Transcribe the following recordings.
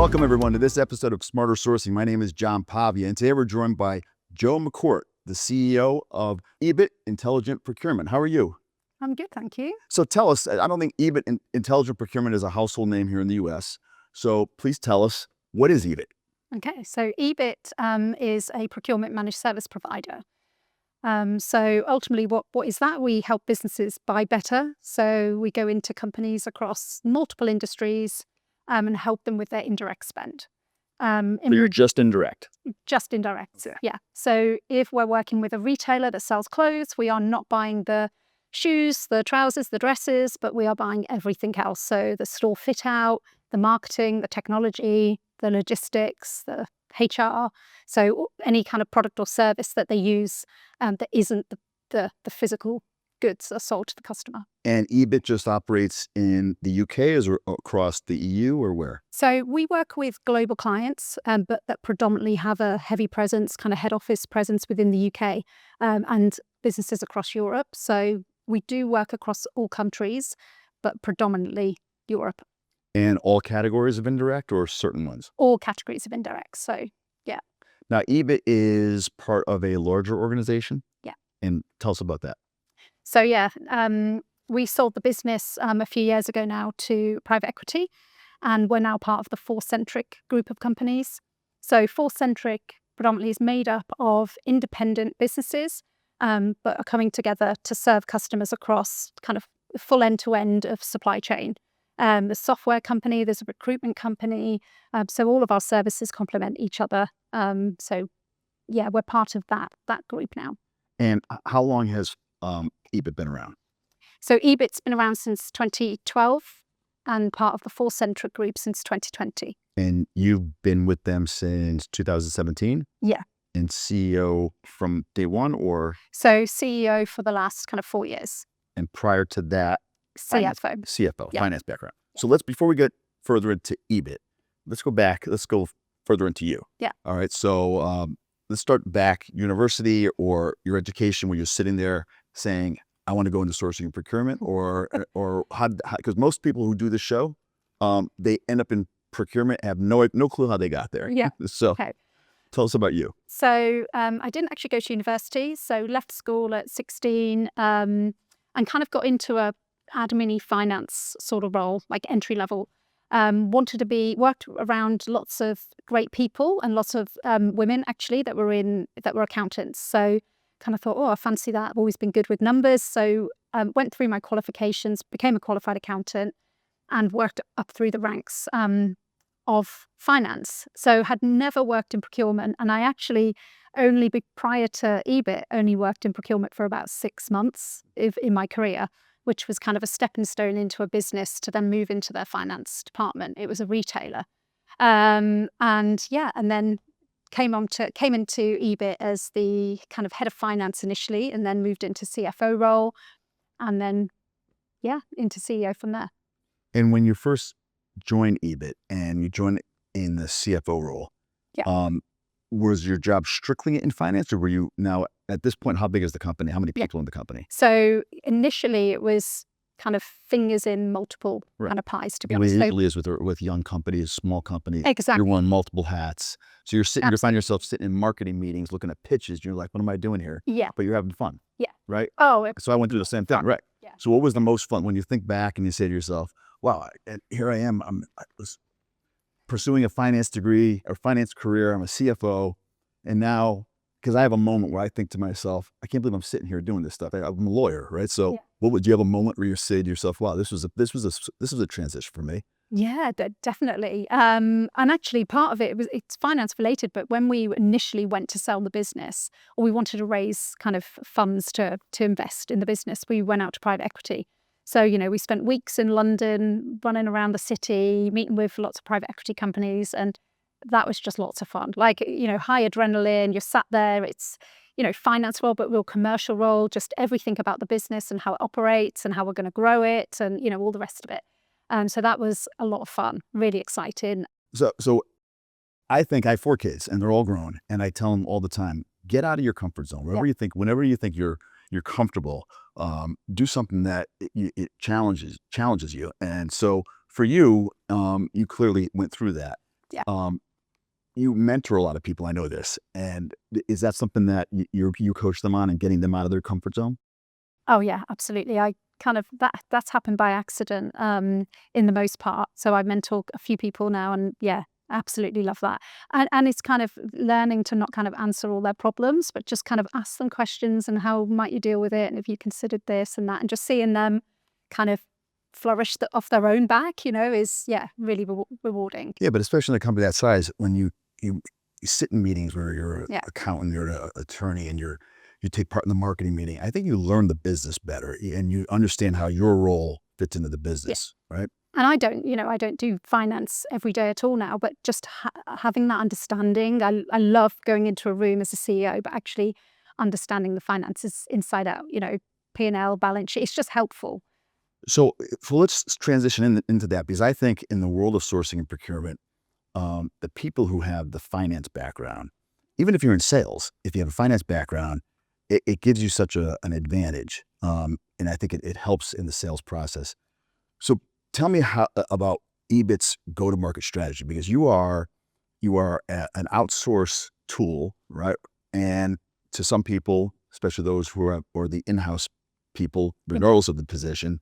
Welcome everyone to this episode of Smarter Sourcing. My name is John Pavia, and today we're joined by Joanne McCourt, the CEO of EBIT Intelligent Procurement. How are you? I'm good, thank you. So tell us, I don't think EBIT Intelligent Procurement is a household name here in the US. So please tell us, what is EBIT? Okay, so EBIT is a procurement managed service provider. So ultimately, what is that? We help businesses buy better. So we go into companies across multiple industries and help them with their indirect spend. So you're just indirect? Just indirect, yeah. So if we're working with a retailer that sells clothes, we are not buying the shoes, the trousers, the dresses, but we are buying everything else. So the store fit out, the marketing, the technology, the logistics, the HR. So any kind of product or service that they use that isn't the physical goods are sold to the customer. And EBIT just operates in the UK or across the EU or where? So we work with global clients, but that predominantly have a heavy presence, kind of head office presence within the UK and businesses across Europe. So we do work across all countries, but predominantly Europe. And all categories of indirect or certain ones? All categories of indirect, so yeah. Now, EBIT is part of a larger organization? Yeah. And tell us about that. So yeah, we sold the business a few years ago now to private equity, and we're now part of the Fourcentric Group of companies. So Fourcentric predominantly is made up of independent businesses, but are coming together to serve customers across kind of full end-to-end of supply chain. The software company, there's a recruitment company, so all of our services complement each other. So yeah, we're part of that group now. And how long has EBIT been around? So EBIT's been around since 2012 and part of the Fourcentric Group since 2020. And you've been with them since 2017? Yeah. And CEO from day one or? So CEO for the last kind of 4 years. And prior to that? CFO. CFO, yeah. Finance background. So before we get further into EBIT, let's go further into you. Yeah. All right. So let's start back, university or your education, where you're sitting there saying, I want to go into sourcing and procurement, or how, because most people who do this show, they end up in procurement, have no clue how they got there. Yeah. So okay. Tell us about you. So I didn't actually go to university. So left school at 16 and kind of got into a admin-y finance sort of role, like entry level. Worked around lots of great people and lots of women actually that were accountants. So kind of thought, I fancy that. I've always been good with numbers. So went through my qualifications, became a qualified accountant and worked up through the ranks of finance. So had never worked in procurement. And I actually prior to EBIT, only worked in procurement for about 6 months in my career, which was kind of a stepping stone into a business to then move into their finance department. It was a retailer. And then came into EBIT as the kind of head of finance initially, and then moved into CFO role, and then, into CEO from there. And when you first joined EBIT and you joined in the CFO role, was your job strictly in finance, or were you now at this point, how big is the company? How many people in the company? So initially it was kind of fingers in multiple kind of pies, to be honest. It usually is with young companies, small companies. Exactly. You're wearing multiple hats. So you find yourself sitting in marketing meetings, looking at pitches. And you're like, what am I doing here? Yeah. But you're having fun. Yeah. Right? Oh. So I went through the same thing, right? Yeah. So what was the most fun when you think back and you say to yourself, wow, here I am. I was pursuing a finance degree or finance career. I'm a CFO. And now, because I have a moment where I think to myself, I can't believe I'm sitting here doing this stuff. I'm a lawyer, right? So what would you have a moment where you say to yourself, wow, this was a transition for me? Yeah, definitely. And actually part of it's finance related, but when we initially went to sell the business, or we wanted to raise kind of funds to invest in the business, we went out to private equity. So, we spent weeks in London running around the city, meeting with lots of private equity companies, and that was just lots of fun. Like, high adrenaline, you're sat there, it's, finance role, but real commercial role, just everything about the business and how it operates and how we're going to grow it and, all the rest of it. So that was a lot of fun, really exciting. So I think I have 4 kids and they're all grown, and I tell them all the time, get out of your comfort zone. Whenever you think you're comfortable, do something that it challenges you. And so for you, you clearly went through that. Yeah. You mentor a lot of people. I know this. And is that something that you coach them on and getting them out of their comfort zone? Oh yeah, absolutely. I kind of that's happened by accident, in the most part. So I mentor a few people now, and yeah, absolutely love that. And it's kind of learning to not kind of answer all their problems, but just kind of ask them questions and how might you deal with it, and have you considered this and that, and just seeing them kind of flourish off their own back, is really rewarding. Yeah, but especially in a company that size, when you sit in meetings where you're an Yeah. accountant, you're an attorney, and you take part in the marketing meeting, I think you learn the business better and you understand how your role fits into the business, right? And I don't do finance every day at all now, but just having that understanding, I love going into a room as a CEO, but actually understanding the finances inside out, P&L, balance sheet, it's just helpful. So let's transition into that, because I think in the world of sourcing and procurement, the people who have the finance background, even if you're in sales, if you have a finance background, it gives you such an advantage. And I think it helps in the sales process. So tell me about EBIT's go-to-market strategy, because you are an outsource tool, right? And to some people, especially those who are or the in-house people, regardless of the position,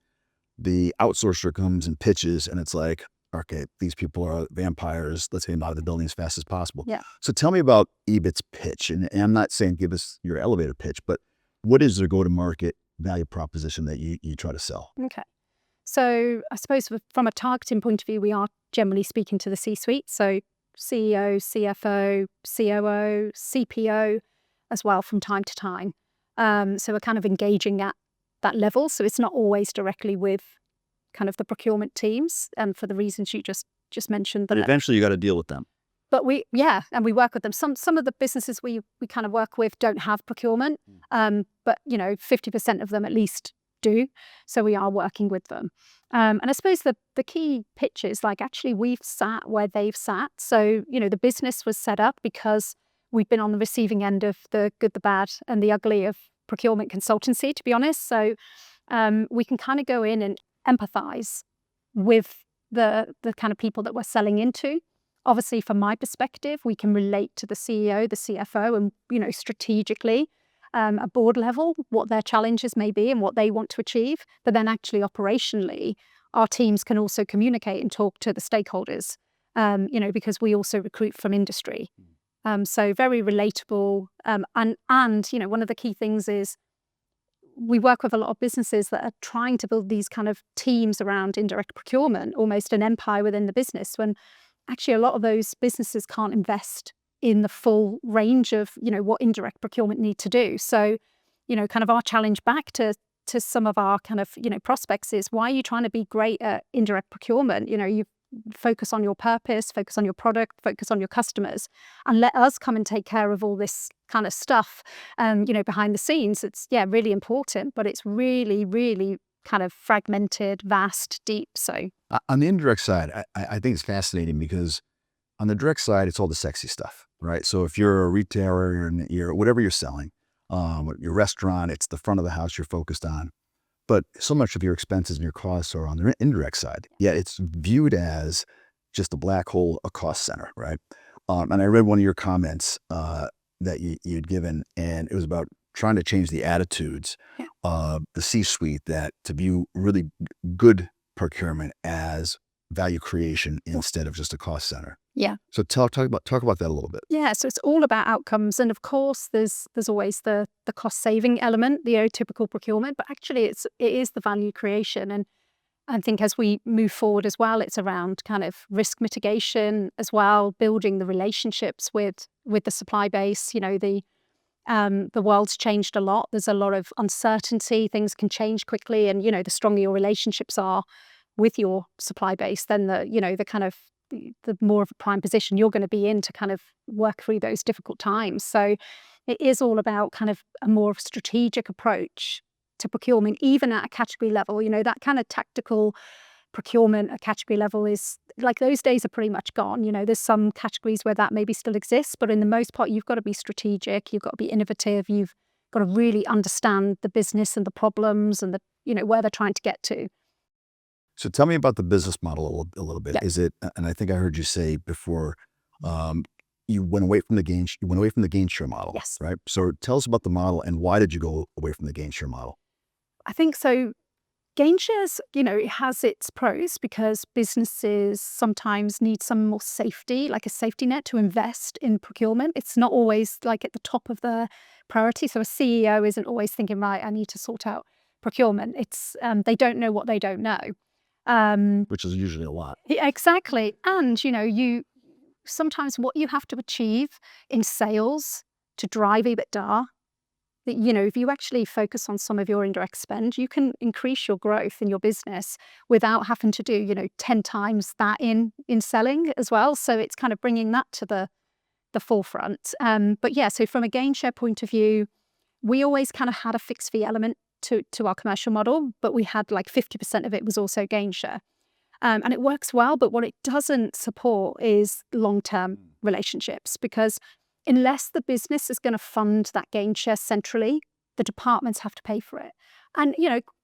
the outsourcer comes and pitches, and it's like, okay, these people are vampires. Let's get them out of the building as fast as possible. Yeah. So tell me about EBIT's pitch. And I'm not saying give us your elevator pitch, but what is their go-to-market value proposition that you try to sell? Okay. So I suppose from a targeting point of view, we are generally speaking to the C-suite. So CEO, CFO, COO, CPO as well from time to time. So we're kind of engaging at that level. So it's not always directly with kind of the procurement teams, and for the reasons you just mentioned. But eventually you got to deal with them. But we work with them. Some of the businesses we kind of work with don't have procurement, but 50% of them at least do. So we are working with them. And I suppose the key pitch is like, actually we've sat where they've sat. So, the business was set up because we've been on the receiving end of the good, the bad, and the ugly of procurement consultancy, to be honest. So we can kind of go in and empathize with the kind of people that we're selling into. Obviously, from my perspective, we can relate to the CEO, the CFO, and, strategically, at board level, what their challenges may be and what they want to achieve. But then actually operationally, our teams can also communicate and talk to the stakeholders, because we also recruit from industry. So very relatable. And one of the key things is we work with a lot of businesses that are trying to build these kind of teams around indirect procurement, almost an empire within the business, when actually a lot of those businesses can't invest in the full range of, what indirect procurement need to do. So, kind of our challenge back to some of our kind of, prospects is, why are you trying to be great at indirect procurement? You focus on your purpose, focus on your product, focus on your customers, and let us come and take care of all this kind of stuff, behind the scenes. It's, really important, but it's really, really kind of fragmented, vast, deep. So On the indirect side, I think it's fascinating, because on the direct side, it's all the sexy stuff, right? So if you're a retailer and you're whatever you're selling, your restaurant, it's the front of the house you're focused on. But so much of your expenses and your costs are on the indirect side. Yet it's viewed as just a black hole, a cost center, right? And I read one of your comments that you'd given, and it was about trying to change the attitudes of the C-suite, that to view really good procurement as value creation instead of just a cost center. Yeah. So talk about that a little bit. Yeah, so it's all about outcomes, and of course, there's always the cost saving element, the atypical procurement, but actually, it is the value creation. And I think as we move forward as well, it's around kind of risk mitigation as well, building the relationships with the supply base. The world's changed a lot. There's a lot of uncertainty. Things can change quickly, and the stronger your relationships are with your supply base, then the kind of the more of a prime position you're going to be in to kind of work through those difficult times. So it is all about kind of a more strategic approach to procurement, even at a category level. That kind of tactical procurement at category level is like, those days are pretty much gone. There's some categories where that maybe still exists, but in the most part, you've got to be strategic, you've got to be innovative, you've got to really understand the business and the problems and where they're trying to get to. So tell me about the business model a little bit. Yeah. Is it, and I think I heard you say before, You went away from the gain share model. Yes. Right. So tell us about the model and why did you go away from the gain share model? I think so. Gain shares, it has its pros because businesses sometimes need some more safety, like a safety net to invest in procurement. It's not always like at the top of the priority. So a CEO isn't always thinking, right, I need to sort out procurement. It's they don't know what they don't know. Which is usually a lot. Yeah, exactly. And, you sometimes what you have to achieve in sales to drive EBITDA, that, if you actually focus on some of your indirect spend, you can increase your growth in your business without having to do, 10 times that in selling as well. So it's kind of bringing that to the forefront. But yeah, so from a gain share point of view, we always kind of had a fixed fee element to our commercial model, but we had like 50% of it was also gain share. And it works well, but what it doesn't support is long-term relationships, because unless the business is going to fund that gain share centrally, the departments have to pay for it. And,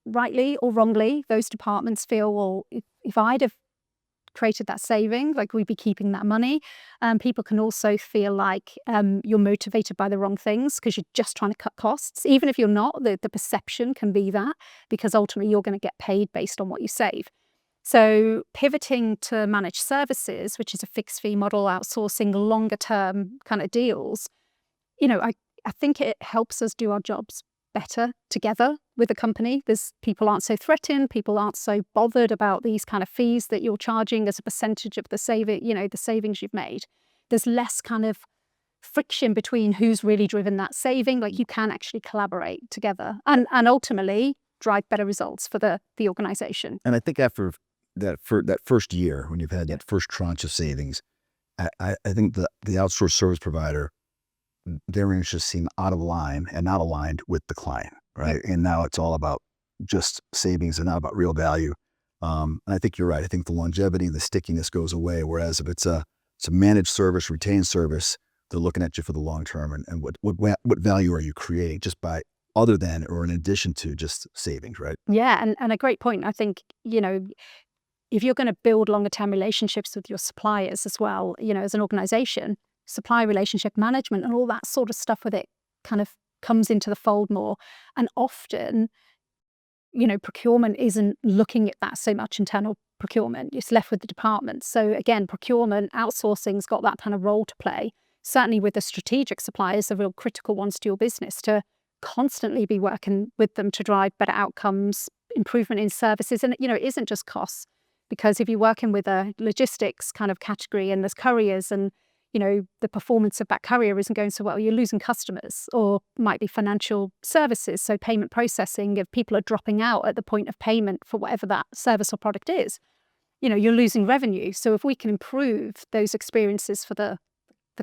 rightly or wrongly, those departments feel, well, if I'd have created that saving, like we'd be keeping that money. People can also feel like you're motivated by the wrong things because you're just trying to cut costs. Even if you're not, the perception can be that, because ultimately you're going to get paid based on what you save. So pivoting to managed services, which is a fixed fee model, outsourcing longer term kind of deals, I think it helps us do our jobs better together with a company. People aren't so threatened, people aren't so bothered about these kind of fees that you're charging as a percentage of the savings you've made. There's less kind of friction between who's really driven that saving. Like you can actually collaborate together and ultimately drive better results for the organization. And I think after that first year, when you've had that first tranche of savings, I think the outsourced service provider, their interests seem out of line and not aligned with the client, right? And now it's all about just savings and not about real value. And I think you're right. I think the longevity and the stickiness goes away. Whereas if it's a managed service, retained service, they're looking at you for the long term and what value are you creating just by other than or in addition to just savings, right? Yeah, and a great point. I think, if you're going to build longer term relationships with your suppliers as well, as an organization, supplier relationship management and all that sort of stuff with it kind of comes into the fold more. And often, procurement isn't looking at that so much, internal procurement. It's left with the departments. So again, procurement, outsourcing's got that kind of role to play. Certainly with the strategic suppliers, the real critical ones to your business, to constantly be working with them to drive better outcomes, improvement in services. And, it isn't just costs, because if you're working with a logistics kind of category and there's couriers and, the performance of that courier isn't going so well, you're losing customers, or might be financial services. So payment processing, if people are dropping out at the point of payment for whatever that service or product is, you're losing revenue. So if we can improve those experiences for the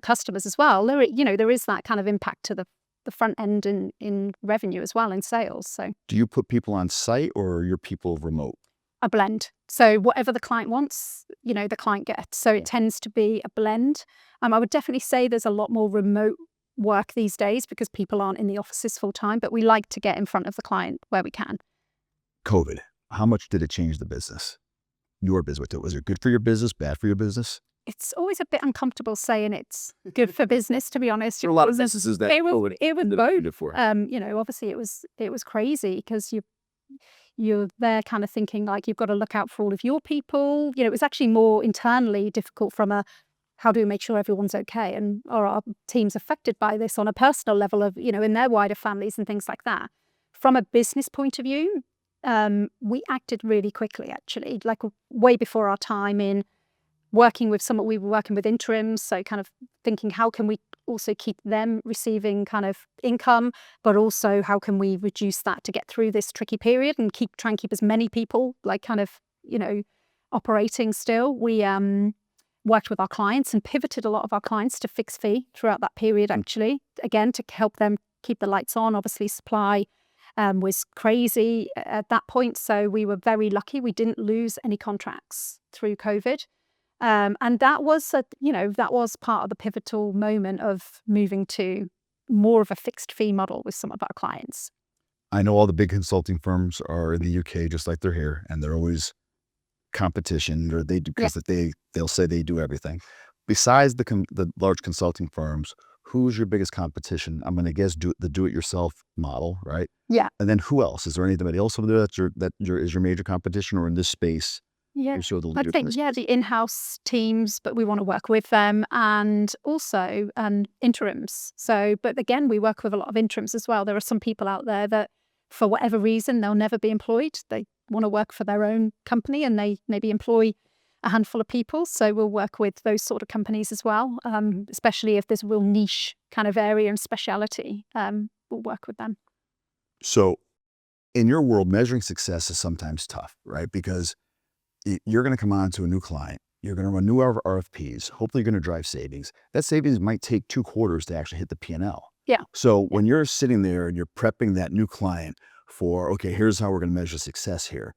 customers as well, there is that kind of impact to the front end in revenue as well, in sales. So do you put people on site or are your people remote? A blend. So whatever the client wants, the client gets. So it tends to be a blend. I would definitely say there's a lot more remote work these days because people aren't in the offices full time, but we like to get in front of the client where we can. COVID, how much did it change the business? Your business? Was it good for your business, bad for your business? It's always a bit uncomfortable saying it's good for business, to be honest. There are a lot of businesses that it was both. For. Obviously it was crazy because you're there kind of thinking like you've got to look out for all of your people. It was actually more internally difficult from a how do we make sure everyone's okay, and are our teams affected by this on a personal level of, in their wider families and things like that. From a business point of view, we acted really quickly, actually, like way before our time in working with we were working with interims. So kind of thinking, how can we also keep them receiving kind of income, but also how can we reduce that to get through this tricky period and try and keep as many people like kind of, operating still. We worked with our clients and pivoted a lot of our clients to fixed fee throughout that period, actually, again, to help them keep the lights on. Obviously, supply was crazy at that point. So we were very lucky. We didn't lose any contracts through COVID. And that was, that was part of the pivotal moment of moving to more of a fixed fee model with some of our clients. I know all the big consulting firms are in the UK, just like they're here, and they're always competition, or they do because they'll say they do everything. besides the large consulting firms, who's your biggest competition? I'm going to guess the do-it-yourself model, right? Yeah. And then who else? Is there anybody else over there is your major competition, or in this space? Yeah, You show the I leaders in think, this yeah, space? the in-house teams, but we want to work with them, and also interims. So, but again, we work with a lot of interims as well. There are some people out there that, for whatever reason, they'll never be employed. They want to work for their own company, and they maybe employ a handful of people. So we'll work with those sort of companies as well, especially if there's a real niche kind of area and speciality. We'll work with them. So in your world, measuring success is sometimes tough, right? Because you're going to come on to a new client. You're going to run new RFPs. Hopefully, you're going to drive savings. That savings might take 2 quarters to actually hit the P&L. Yeah. So when you're sitting there and you're prepping that new client for, okay, here's how we're going to measure success here.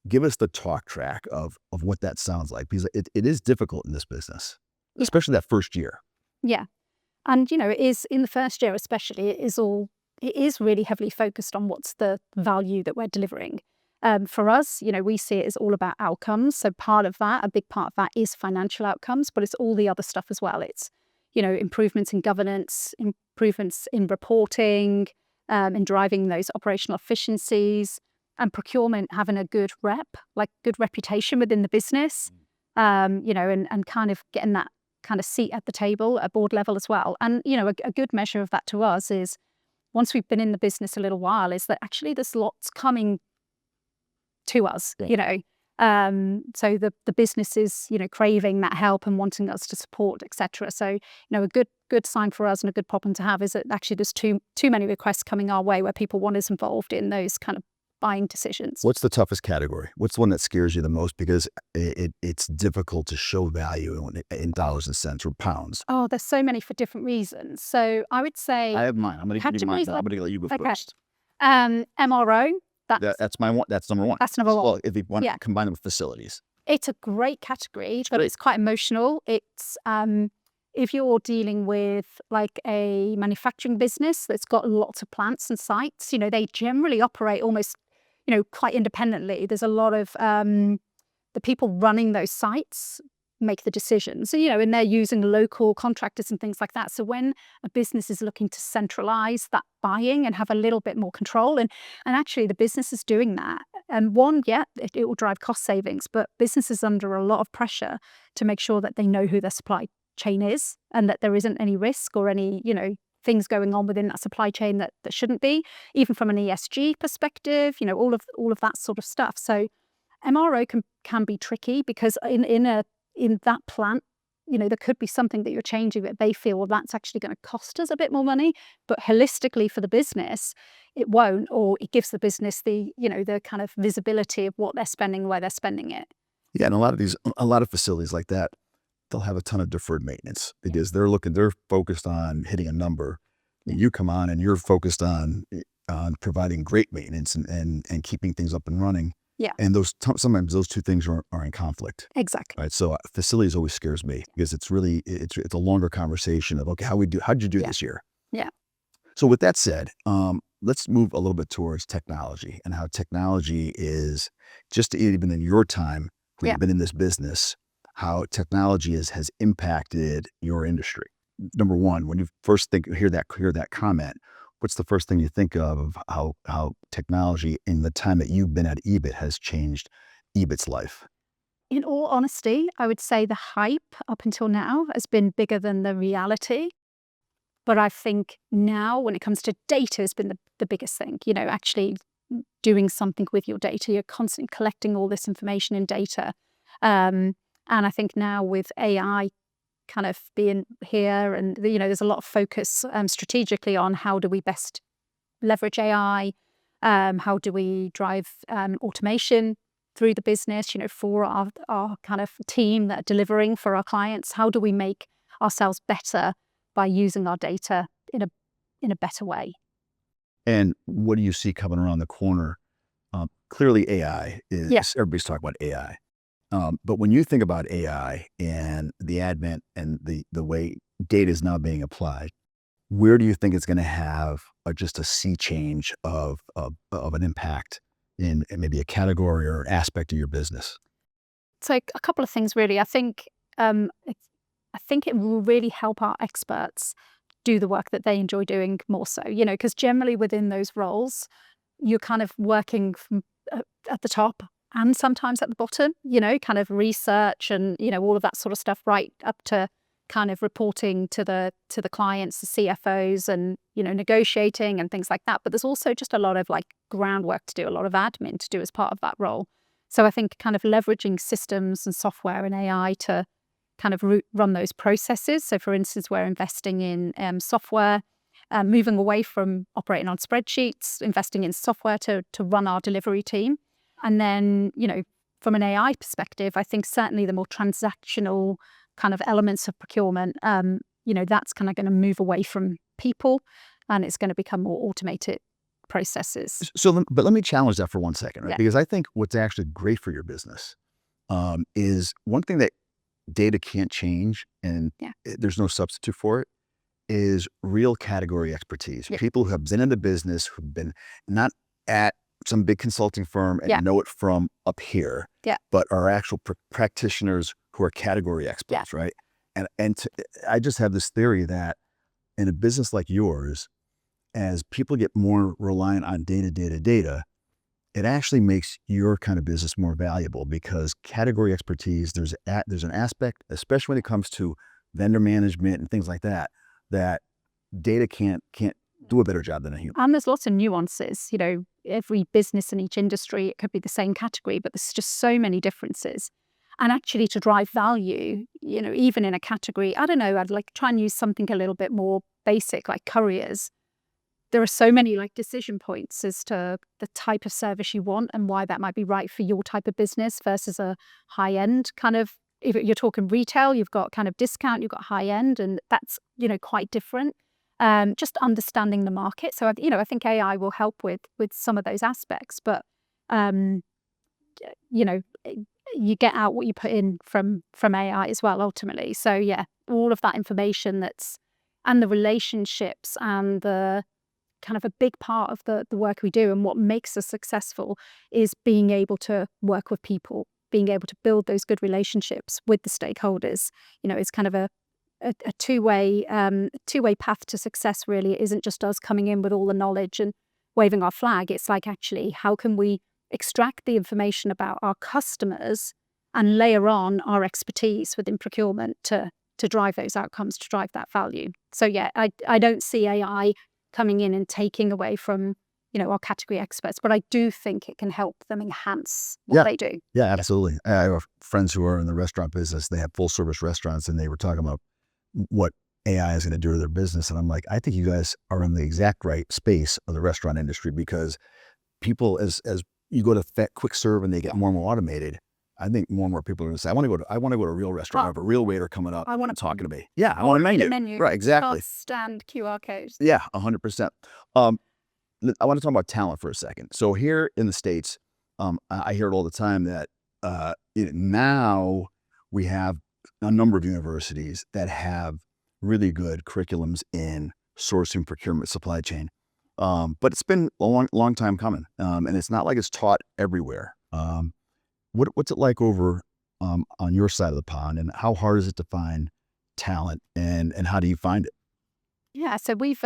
Give us the talk track of what that sounds like, because it is difficult in this business, especially that first year. Yeah. And, it is in the first year, especially, it is really heavily focused on what's the value that we're delivering. For us, we see it as all about outcomes. So a big part of that is financial outcomes, but it's all the other stuff as well. It's, improvements in governance, improvements in reporting, in driving those operational efficiencies, and procurement having a good reputation within the business, and kind of getting that kind of seat at the table at board level as well. And, a good measure of that to us is, once we've been in the business a little while, is that actually there's lots coming to us, Yeah. So the business is, craving that help and wanting us to support, etc. So, a good sign for us and a good problem to have is that actually there's too many requests coming our way where people want us involved in those kind of buying decisions. What's the toughest category? What's the one that scares you the most? Because it's difficult to show value in dollars and cents or pounds. Oh, there's so many for different reasons. So I would say I have mine. I'm going to give you mine. I'm going to let you go okay. first. MRO. That's my one. That's number one. That's number one. Well, if you want to combine them with facilities. It's a great category, but it's quite emotional. It's if you're dealing with like a manufacturing business that's got lots of plants and sites, they generally operate almost, quite independently. There's a lot of the people running those sites make the decisions, and they're using local contractors and things like that. So when a business is looking to centralize that buying and have a little bit more control, and actually the business is doing that, and it will drive cost savings, but businesses under a lot of pressure to make sure that they know who their supply chain is and that there isn't any risk or any, things going on within that supply chain that shouldn't be, even from an ESG perspective, all of that sort of stuff. So MRO can be tricky, because in that plant, there could be something that you're changing that they feel, well, that's actually going to cost us a bit more money, but holistically for the business, it won't, or it gives the business the, the kind of visibility of what they're spending, where they're spending it. Yeah, and a lot of facilities like that, they'll have a ton of deferred maintenance because they're focused on hitting a number. And you come on and you're focused on providing great maintenance and keeping things up and running. Yeah. And sometimes those two things are in conflict. Exactly. Right. So facilities always scares me, because it's really, it's a longer conversation of, okay, how'd you do this year? Yeah. So with that said, let's move a little bit towards technology and how technology is, just even in your time when you've been in this business, how technology has impacted your industry. Number one, when you first hear that comment, what's the first thing you think of how technology in the time that you've been at EBIT has changed EBIT's life? In all honesty, I would say the hype up until now has been bigger than the reality. But I think now, when it comes to data, has been the biggest thing. Actually doing something with your data. You're constantly collecting all this information in data. And I think now with AI kind of being here, and there's a lot of focus strategically on how do we best leverage AI, how do we drive automation through the business, for our kind of team that are delivering for our clients. How do we make ourselves better by using our data in a better way? And what do you see coming around the corner? Clearly AI is, everybody's talking about AI. But when you think about AI and the advent and the way data is now being applied, where do you think it's going to have just a sea change of an impact in maybe a category or aspect of your business? So a couple of things, really. I think I think it will really help our experts do the work that they enjoy doing more so, because generally within those roles, you're kind of working from at the top and sometimes at the bottom, kind of research and, all of that sort of stuff, right up to kind of reporting to the clients, the CFOs, and, negotiating and things like that. But there's also just a lot of like groundwork to do, a lot of admin to do as part of that role. So I think kind of leveraging systems and software and AI to kind of run those processes. So for instance, we're investing in software, moving away from operating on spreadsheets, investing in software to run our delivery team. And then, from an AI perspective, I think certainly the more transactional kind of elements of procurement, that's kind of going to move away from people and it's going to become more automated processes. But let me challenge that for 1 second, right? Yeah. Because I think what's actually great for your business is one thing that data can't change, and there's no substitute for it, is real category expertise. Yeah. People who have been in the business, who've been not at some big consulting firm and know it from up here, but are actual practitioners who are category experts, right? I just have this theory that in a business like yours, as people get more reliant on data, it actually makes your kind of business more valuable because category expertise, there's an aspect, especially when it comes to vendor management and things like that, that data can't do a better job than a human. And there's lots of nuances, every business in each industry, it could be the same category, but there's just so many differences. And actually to drive value, even in a category, I don't know, I'd like try and use something a little bit more basic like couriers. There are so many like decision points as to the type of service you want and why that might be right for your type of business versus a high end kind of, if you're talking retail, you've got kind of discount, you've got high end, and that's, quite different. Just understanding the market. So, I think AI will help with some of those aspects, but, you get out what you put in from AI as well, ultimately. So yeah, all of that information and the relationships and the kind of a big part of the work we do and what makes us successful is being able to work with people, being able to build those good relationships with the stakeholders. It's kind of a two-way path to success, really. It isn't just us coming in with all the knowledge and waving our flag. It's like, actually, how can we extract the information about our customers and layer on our expertise within procurement to drive those outcomes, to drive that value. So yeah, I don't see AI coming in and taking away from our category experts, but I do think it can help them enhance what they do. Yeah, absolutely. I have friends who are in the restaurant business. They have full service restaurants, and they were talking about what AI is going to do to their business. And I'm like, I think you guys are in the exact right space of the restaurant industry, because people, as you go to quick serve and they get more and more automated, I think more and more people are going to say, I want to go to a real restaurant. I have a real waiter coming up and talking to me. Yeah, I want a menu. Right, exactly. Cost and QR codes. Yeah, 100%. I want to talk about talent for a second. So here in the States, I hear it all the time that now we have a number of universities that have really good curriculums in sourcing, procurement, supply chain. But it's been a long time coming, and it's not like it's taught everywhere. What's it like over on your side of the pond, and how hard is it to find talent, and how do you find it? Yeah, so we've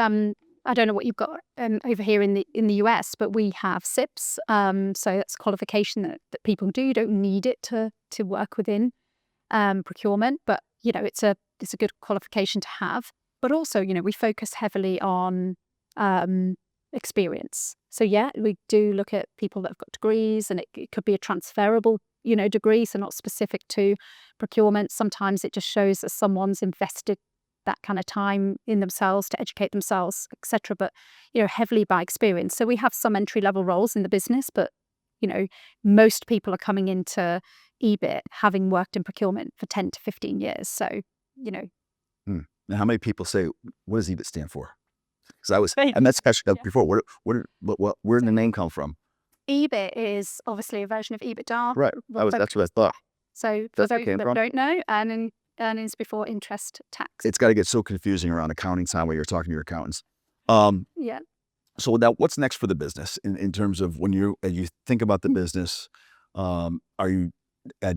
I don't know what you've got over here in the US, but we have SIPs. So that's a qualification that people do. You don't need it to work within procurement, but it's a good qualification to have. But also, we focus heavily on experience. So yeah, we do look at people that have got degrees, and it could be a transferable degree, so not specific to procurement. Sometimes it just shows that someone's invested that kind of time in themselves to educate themselves, etc. But heavily by experience. So we have some entry-level roles in the business, but most people are coming into EBIT having worked in procurement for 10 to 15 years. So Now, how many people say, what does EBIT stand for? Because and that's actually before. Where did the name come from? EBIT is obviously a version of EBITDA. Right. That's what I thought. So for those that don't know, earnings before interest, tax. It's got to get so confusing around accounting time when you're talking to your accountants. Yeah. So now, what's next for the business in terms of when you think about the business? Are you?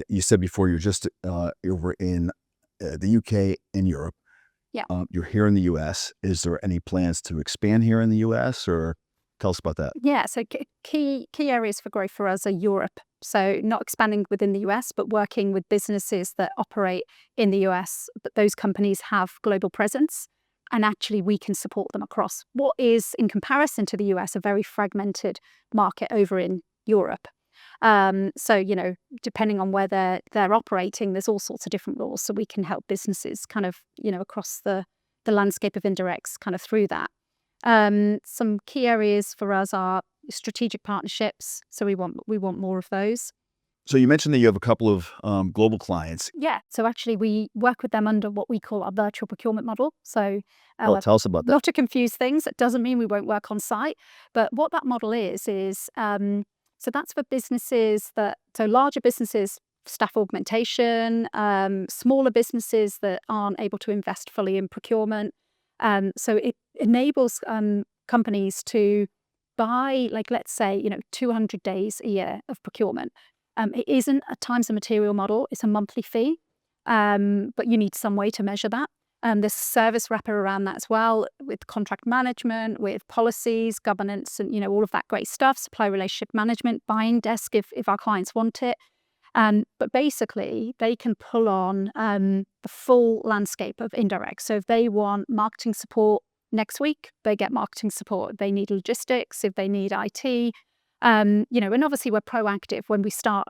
You said before you're just over in the UK and Europe. Yeah. You're here in the US. Is there any plans to expand here in the US, or tell us about that? Yeah, so key areas for growth for us are Europe. So not expanding within the US, but working with businesses that operate in the US, but those companies have global presence. And actually, we can support them across what is, in comparison to the US, a very fragmented market over in Europe. So, depending on where they're operating, there's all sorts of different rules. So we can help businesses kind of, across the landscape of indirects kind of through that. Some key areas for us are strategic partnerships. So we want more of those. So you mentioned that you have a couple of global clients. Yeah. So actually, we work with them under what we call our virtual procurement model. So Tell us about that. not to confuse things. It doesn't mean we won't work on site, but what that model is so that's for businesses so larger businesses, staff augmentation, smaller businesses that aren't able to invest fully in procurement. So it enables companies to buy, like, let's say, 200 days a year of procurement. It isn't a times and material model. It's a monthly fee, but you need some way to measure that. There's service wrapper around that as well, with contract management, with policies, governance, and all of that great stuff. Supply relationship management, buying desk if our clients want it. But basically, they can pull on the full landscape of indirect. So if they want marketing support next week, they get marketing support. If they need logistics, if they need IT, and obviously we're proactive when we start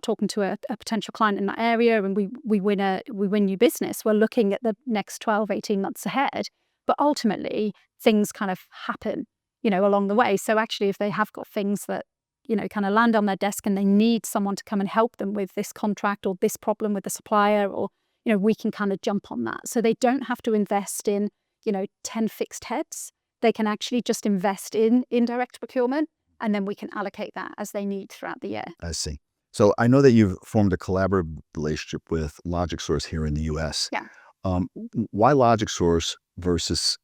talking to a potential client in that area, and we win new business. We're looking at the next 12, 18 months ahead. But ultimately, things kind of happen, along the way. So actually, if they have got things that kind of land on their desk and they need someone to come and help them with this contract or this problem with the supplier, or, we can kind of jump on that. So they don't have to invest in, 10 fixed heads. They can actually just invest in indirect procurement, and then we can allocate that as they need throughout the year. I see. So I know that you've formed a collaborative relationship with LogicSource here in the US. Yeah. Why LogicSource versus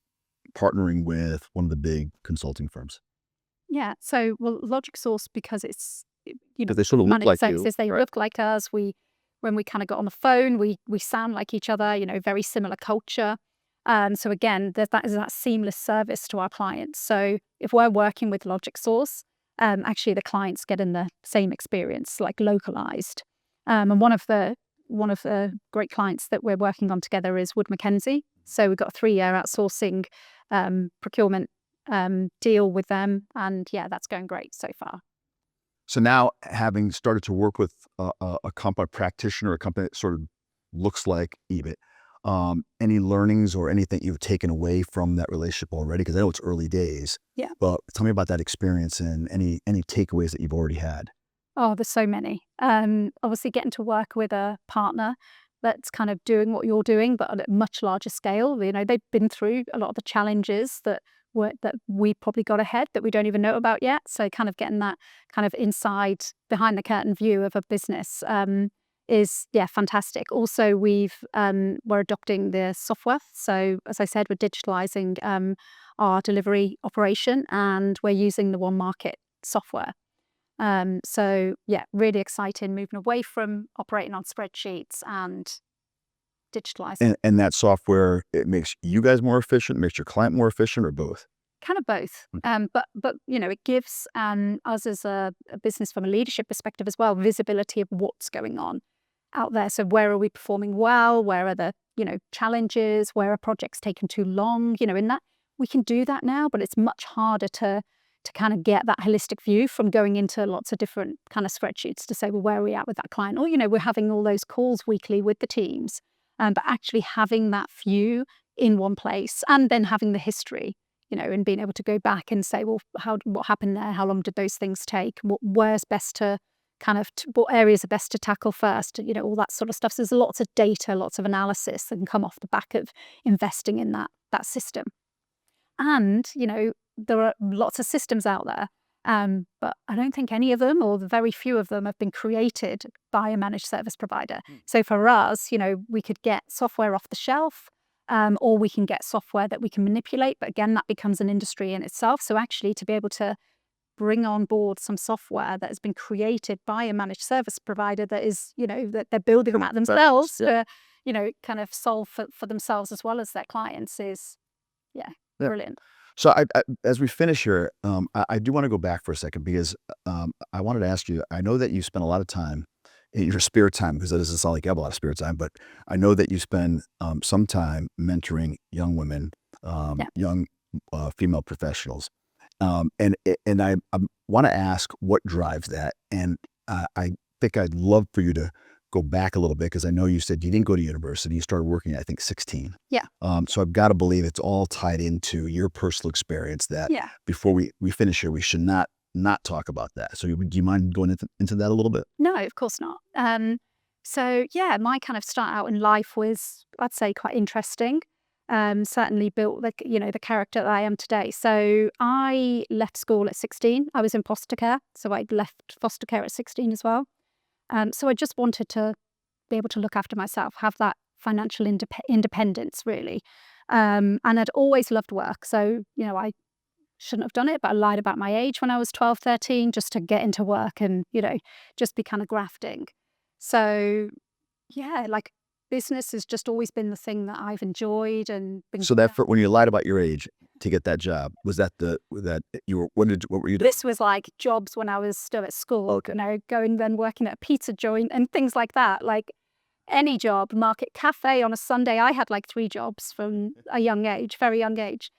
partnering with one of the big consulting firms? Yeah. So, well, LogicSource, because it's, Because they sort of look managed like you. services, they look like us. When we kind of got on the phone, we sound like each other, very similar culture. So again, that is that seamless service to our clients. So if we're working with LogicSource, actually the clients get in the same experience, like localized. And one of the great clients that we're working on together is Wood Mackenzie. So we've got a 3-year outsourcing procurement deal with them, and yeah, that's going great so far. So now, having started to work with a company practitioner, a company that sort of looks like EBIT, any learnings or anything you've taken away from that relationship already? Because I know it's early days. Yeah. But tell me about that experience and any takeaways that you've already had. Oh, there's so many. Obviously, getting to work with a partner that's kind of doing what you're doing, but on a much larger scale. They've been through a lot of the challenges that we probably got ahead that we don't even know about yet. So kind of getting that kind of inside, behind the curtain view of a business is fantastic. Also, we're adopting the software. So as I said, we're digitalizing our delivery operation, and we're using the One Market software. So yeah, really exciting, moving away from operating on spreadsheets and digitalizing. And that software, it makes you guys more efficient, makes your client more efficient, or both? Kind of both. But it gives us as a business, from a leadership perspective as well, visibility of what's going on out there. So where are we performing well? Where are the challenges? Where are projects taking too long? In that we can do that now, but it's much harder to kind of get that holistic view from going into lots of different kind of spreadsheets to say, well, where are we at with that client? Or we're having all those calls weekly with the teams, but actually having that view in one place, and then having the history. And being able to go back and say, well, what happened there? How long did those things take? Where's best to what areas are best to tackle first? All that sort of stuff. So there's lots of data, lots of analysis that can come off the back of investing in that system. And, there are lots of systems out there, but I don't think any of them, or the very few of them, have been created by a managed service provider. So for us, we could get software off the shelf, or we can get software that we can manipulate. But again, that becomes an industry in itself. So actually, to be able to bring on board some software that has been created by a managed service provider that is, that they're building that themselves kind of solve for themselves as well as their clients is, Yeah. brilliant. So as we finish here, I do want to go back for a second because I wanted to ask you, I know that you spend a lot of time in your spare time, because that doesn't sound like you have a lot of spare time, but I know that you spend some time mentoring young women, Yeah. young female professionals. And I want to ask what drives that. And I think I'd love for you to go back a little bit, because I know you said you didn't go to university. You started working at, I think, 16. Yeah. So I've got to believe it's all tied into your personal experience that Yeah. before we finish here, we should not talk about that. So do you mind going into that a little bit? No, of course not. So yeah, my kind of start out in life was, I'd say, quite interesting. Certainly built the character that I am today. So I left school at 16. I was in foster care, so I left foster care at 16 as well. So I just wanted to be able to look after myself, have that financial independence, really. And I'd always loved work. So, I shouldn't have done it, but I lied about my age when I was 12, 13, just to get into work and, just be kind of grafting. So, yeah, like business has just always been the thing that I've enjoyed and been. So when you lied about your age to get that job, was that what were you doing? This was like jobs when I was still at school, Okay. going then working at a pizza joint and things like that. Like any job, market cafe on a Sunday. I had like 3 jobs from a young age, very young age.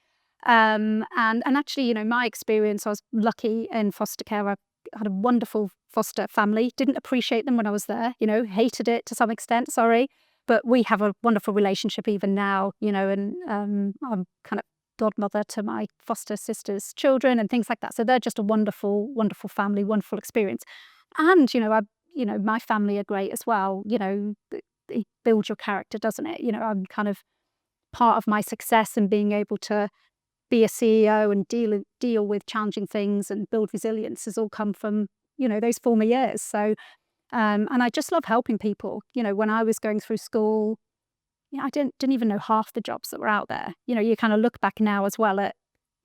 And actually, my experience, I was lucky in foster care. I had a wonderful foster family. Didn't appreciate them when I was there, hated it to some extent, sorry. But we have a wonderful relationship even now, and I'm kind of godmother to my foster sister's children and things like that. So they're just a wonderful, wonderful family, wonderful experience. And, my family are great as well. It builds your character, doesn't it? I'm kind of part of my success and being able to be a CEO and deal with challenging things and build resilience has all come from, those former years. So, and I just love helping people. When I was going through school, I didn't even know half the jobs that were out there. You kind of look back now as well at,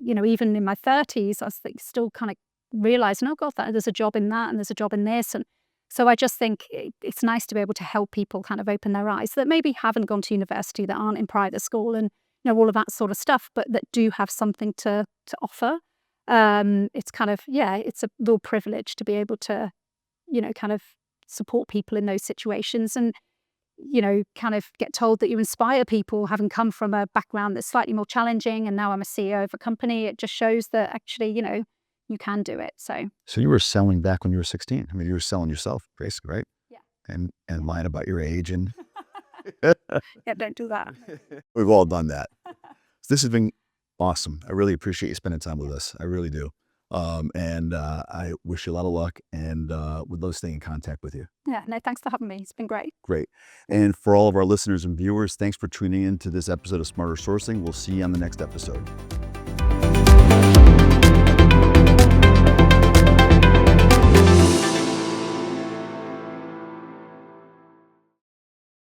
even in my 30s, I was still kind of realizing, oh God, there's a job in that and there's a job in this. And so I just think it's nice to be able to help people kind of open their eyes that maybe haven't gone to university, that aren't in private school and, all of that sort of stuff, but that do have something to offer. It's kind of, it's a real privilege to be able to, kind of support people in those situations and, kind of get told that you inspire people having come from a background that's slightly more challenging. And now I'm a CEO of a company. It just shows that actually, you can do it. So you were selling back when you were 16. I mean, you were selling yourself, basically, right? Yeah. And lying about your age and yeah, don't do that. we've all done that. This has been awesome. I really appreciate you spending time with us. I really do. And I wish you a lot of luck and would love staying in contact with you. Yeah, no, thanks for having me. It's been great. Great. And for all of our listeners and viewers, thanks for tuning in to this episode of Smarter Sourcing. We'll see you on the next episode.